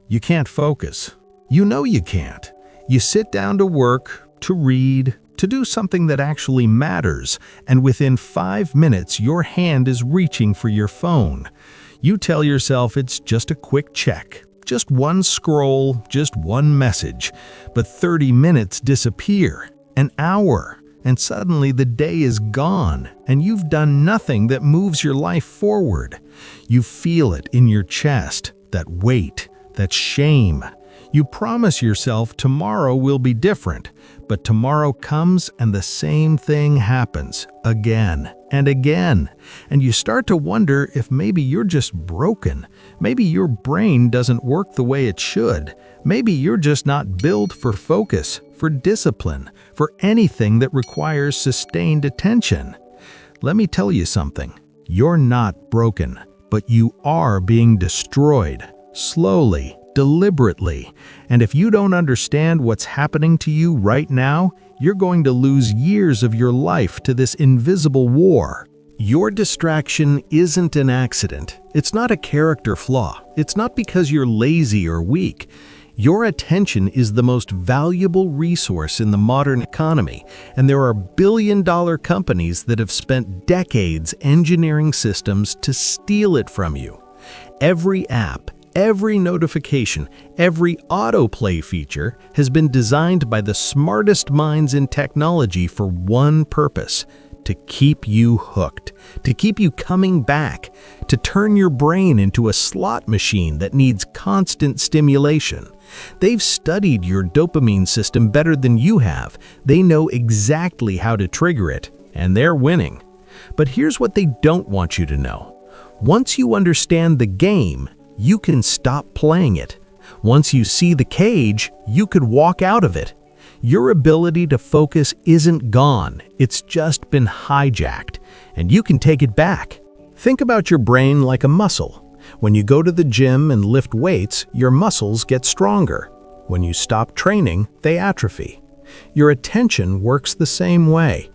You can't focus. You know you can't. You sit down to work, to read, to do something that actually matters, and within 5 minutes your hand is reaching for your phone. You tell yourself it's just a quick check, just one scroll, just one message, but 30 minutes disappear, an hour, and suddenly the day is gone, and you've done nothing that moves your life forward. You feel it in your chest, that weight, that shame. You promise yourself tomorrow will be different, but tomorrow comes and the same thing happens again and again. And you start to wonder if maybe you're just broken. Maybe your brain doesn't work the way it should. Maybe you're just not built for focus, for discipline, for anything that requires sustained attention. Let me tell you something. You're not broken, but you are being destroyed, slowly, deliberately. And if you don't understand what's happening to you right now, you're going to lose years of your life to this invisible war. Your distraction isn't an accident. It's not a character flaw. It's not because you're lazy or weak. Your attention is the most valuable resource in the modern economy, and there are billion-dollar companies that have spent decades engineering systems to steal it from you. Every app, every notification, every autoplay feature has been designed by the smartest minds in technology for one purpose: to keep you hooked, to keep you coming back, to turn your brain into a slot machine that needs constant stimulation. They've studied your dopamine system better than you have. They know exactly how to trigger it, and they're winning. But here's what they don't want you to know. Once you understand the game, you can stop playing it. Once you see the cage, you could walk out of it. Your ability to focus isn't gone, it's just been hijacked, and you can take it back. Think about your brain like a muscle. When you go to the gym and lift weights, your muscles get stronger. When you stop training, they atrophy. Your attention works the same way.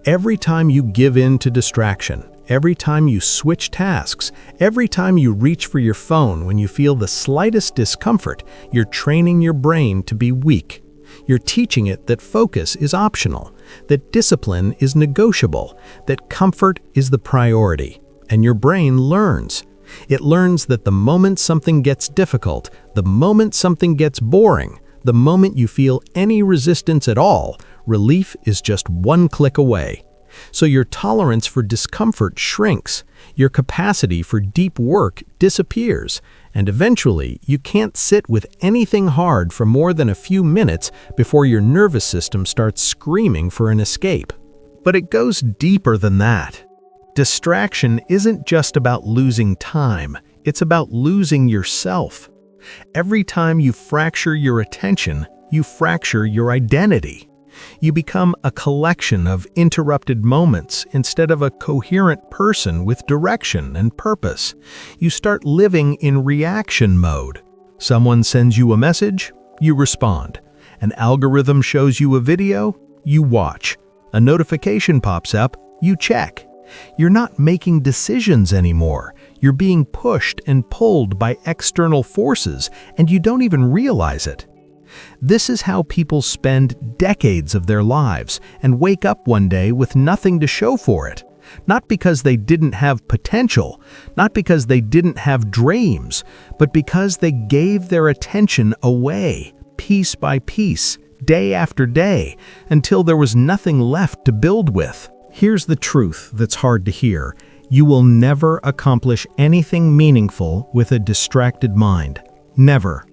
Every time you give in to distraction, every time you switch tasks, every time you reach for your phone when you feel the slightest discomfort, you're training your brain to be weak. You're teaching it that focus is optional, that discipline is negotiable, that comfort is the priority. And your brain learns. It learns that the moment something gets difficult, the moment something gets boring, the moment you feel any resistance at all, relief is just one click away. So your tolerance for discomfort shrinks, your capacity for deep work disappears, and eventually you can't sit with anything hard for more than a few minutes before your nervous system starts screaming for an escape. But it goes deeper than that. Distraction isn't just about losing time, it's about losing yourself. Every time you fracture your attention, you fracture your identity. You become a collection of interrupted moments instead of a coherent person with direction and purpose. You start living in reaction mode. Someone sends you a message, you respond. An algorithm shows you a video, you watch. A notification pops up, you check. You're not making decisions anymore. You're being pushed and pulled by external forces, and you don't even realize it. This is how people spend decades of their lives and wake up one day with nothing to show for it. Not because they didn't have potential, not because they didn't have dreams, but because they gave their attention away, piece by piece, day after day, until there was nothing left to build with. Here's the truth that's hard to hear. You will never accomplish anything meaningful with a distracted mind. Never.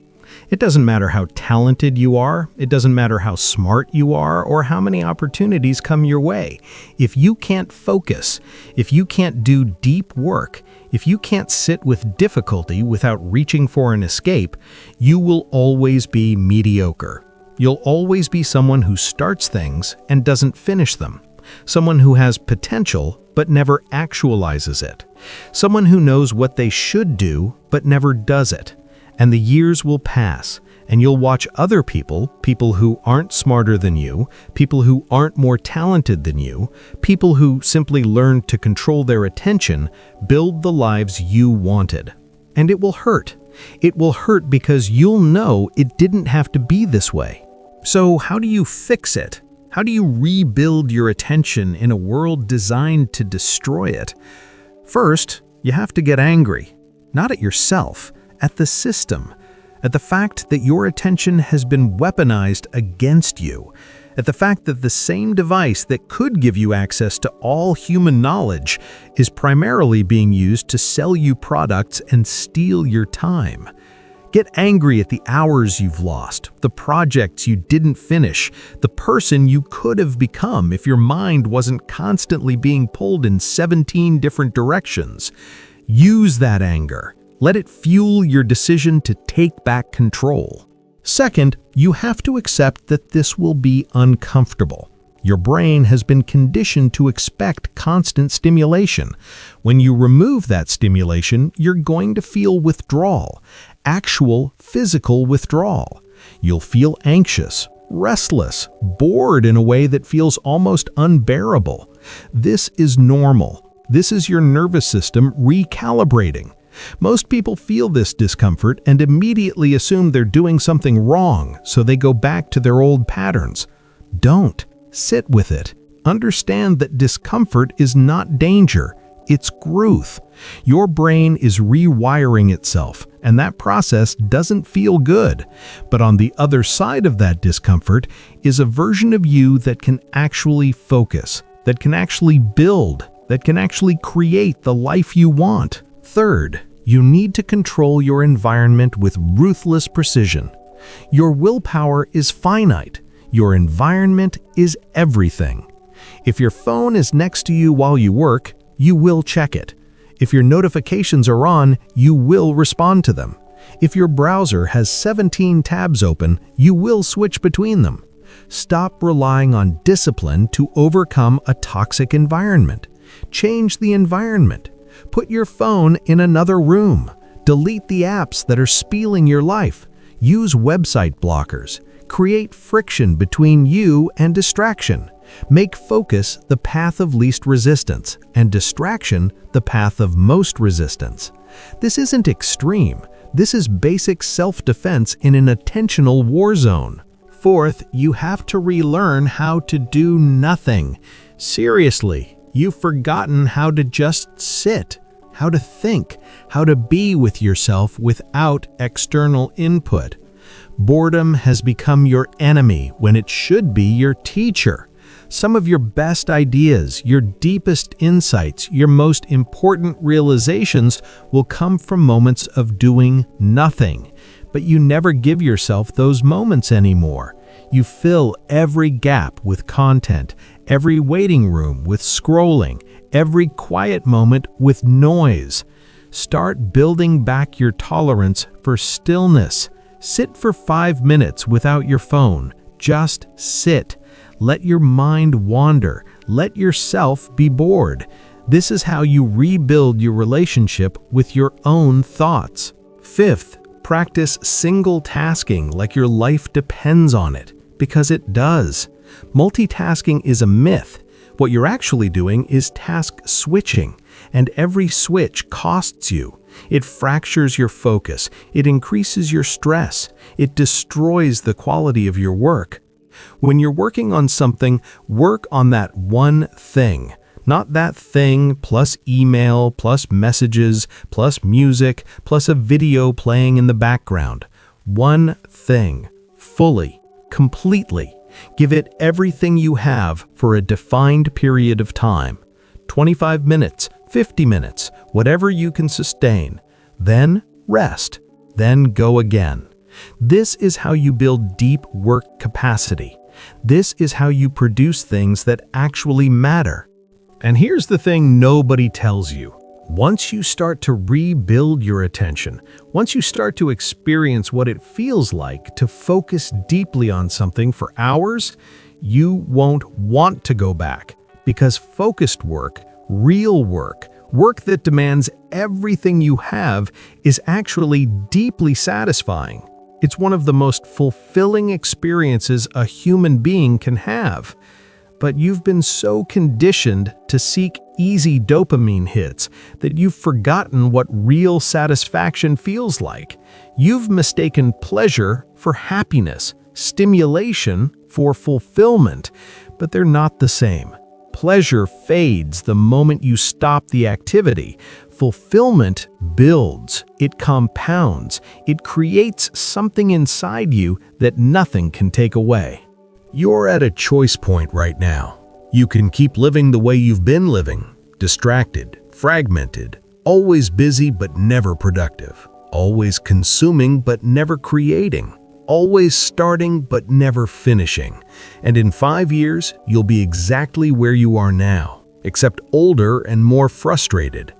It doesn't matter how talented you are, it doesn't matter how smart you are, or how many opportunities come your way. If you can't focus, if you can't do deep work, if you can't sit with difficulty without reaching for an escape, you will always be mediocre. You'll always be someone who starts things and doesn't finish them. Someone who has potential but never actualizes it. Someone who knows what they should do but never does it. And the years will pass, and you'll watch other people who aren't smarter than you, people who aren't more talented than you, people who simply learned to control their attention, build the lives you wanted. And it will hurt. It will hurt because you'll know it didn't have to be this way. So how do you fix it? How do you rebuild your attention in a world designed to destroy it? First, you have to get angry, not at yourself, at the system, at the fact that your attention has been weaponized against you, at the fact that the same device that could give you access to all human knowledge is primarily being used to sell you products and steal your time. Get angry at the hours you've lost, the projects you didn't finish, the person you could have become if your mind wasn't constantly being pulled in 17 different directions. Use that anger. Let it fuel your decision to take back control. Second, you have to accept that this will be uncomfortable. Your brain has been conditioned to expect constant stimulation. When you remove that stimulation, you're going to feel withdrawal, actual physical withdrawal. You'll feel anxious, restless, bored in a way that feels almost unbearable. This is normal. This is your nervous system recalibrating. Most people feel this discomfort and immediately assume they're doing something wrong, so they go back to their old patterns. Don't. Sit with it. Understand that discomfort is not danger, it's growth. Your brain is rewiring itself, and that process doesn't feel good. But on the other side of that discomfort is a version of you that can actually focus, that can actually build, that can actually create the life you want. Third, you need to control your environment with ruthless precision. Your willpower is finite. Your environment is everything. If your phone is next to you while you work, you will check it. If your notifications are on, you will respond to them. If your browser has 17 tabs open, you will switch between them. Stop relying on discipline to overcome a toxic environment. Change the environment. Put your phone in another room. Delete the apps that are stealing your life. Use website blockers. Create friction between you and distraction. Make focus the path of least resistance and distraction the path of most resistance. This isn't extreme. This is basic self-defense in an attentional war zone. Fourth, you have to relearn how to do nothing. Seriously, you've forgotten how to just sit, how to think, how to be with yourself without external input. Boredom has become your enemy when it should be your teacher. Some of your best ideas, your deepest insights, your most important realizations will come from moments of doing nothing. But you never give yourself those moments anymore. You fill every gap with content, every waiting room with scrolling, every quiet moment with noise. Start building back your tolerance for stillness. Sit for 5 minutes without your phone. Just sit. Let your mind wander. Let yourself be bored. This is how you rebuild your relationship with your own thoughts. Fifth, practice single tasking like your life depends on it, because it does. Multitasking is a myth. What you're actually doing is task switching, and every switch costs you. It fractures your focus, it increases your stress, it destroys the quality of your work. When you're working on something, work on that one thing, not that thing plus email, plus messages, plus music, plus a video playing in the background. One thing, fully, completely. Give it everything you have for a defined period of time. 25 minutes, 50 minutes, whatever you can sustain. Then rest. Then go again. This is how you build deep work capacity. This is how you produce things that actually matter. And here's the thing nobody tells you. Once you start to rebuild your attention, once you start to experience what it feels like to focus deeply on something for hours, you won't want to go back. Because focused work, real work, work that demands everything you have is actually deeply satisfying. It's one of the most fulfilling experiences a human being can have. But you've been so conditioned to seek easy dopamine hits that you've forgotten what real satisfaction feels like. You've mistaken pleasure for happiness, stimulation for fulfillment, but they're not the same. Pleasure fades the moment you stop the activity. Fulfillment builds, it compounds, it creates something inside you that nothing can take away. You're at a choice point right now. You can keep living the way you've been living, distracted, fragmented, always busy but never productive, always consuming but never creating, always starting but never finishing. And in 5 years, you'll be exactly where you are now, except older and more frustrated.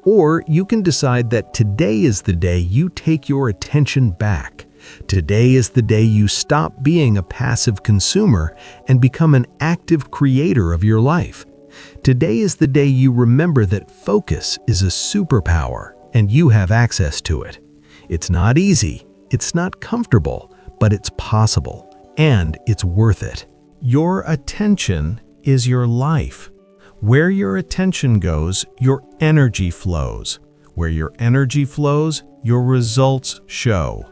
Or you can decide that today is the day you take your attention back. Today is the day you stop being a passive consumer and become an active creator of your life. Today is the day you remember that focus is a superpower and you have access to it. It's not easy, it's not comfortable, but it's possible, and it's worth it. Your attention is your life. Where your attention goes, your energy flows. Where your energy flows, your results show.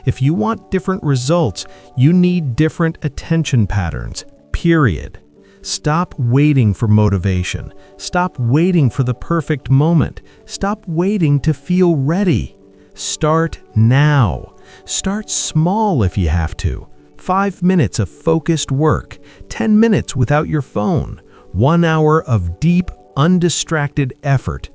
If you want different results, you need different attention patterns, period. Stop waiting for motivation. Stop waiting for the perfect moment. Stop waiting to feel ready. Start now. Start small if you have to. 5 minutes of focused work, 10 minutes without your phone, 1 hour of deep, undistracted effort.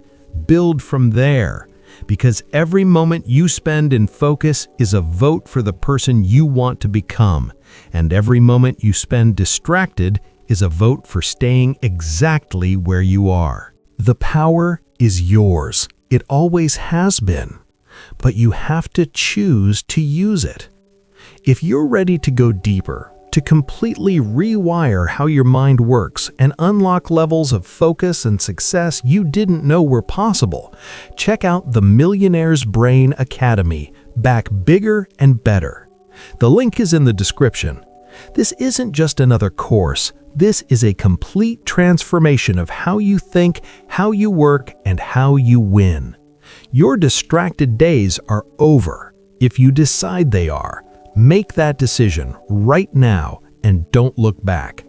Build from there. Because every moment you spend in focus is a vote for the person you want to become, and every moment you spend distracted is a vote for staying exactly where you are. The power is yours. It always has been, but you have to choose to use it. If you're ready to go deeper, to completely rewire how your mind works and unlock levels of focus and success you didn't know were possible, check out the Millionaire's Brain Academy, Back Bigger and Better. The link is in the description. This isn't just another course. This is a complete transformation of how you think, how you work, and how you win. Your distracted days are over, if you decide they are. Make that decision right now and don't look back.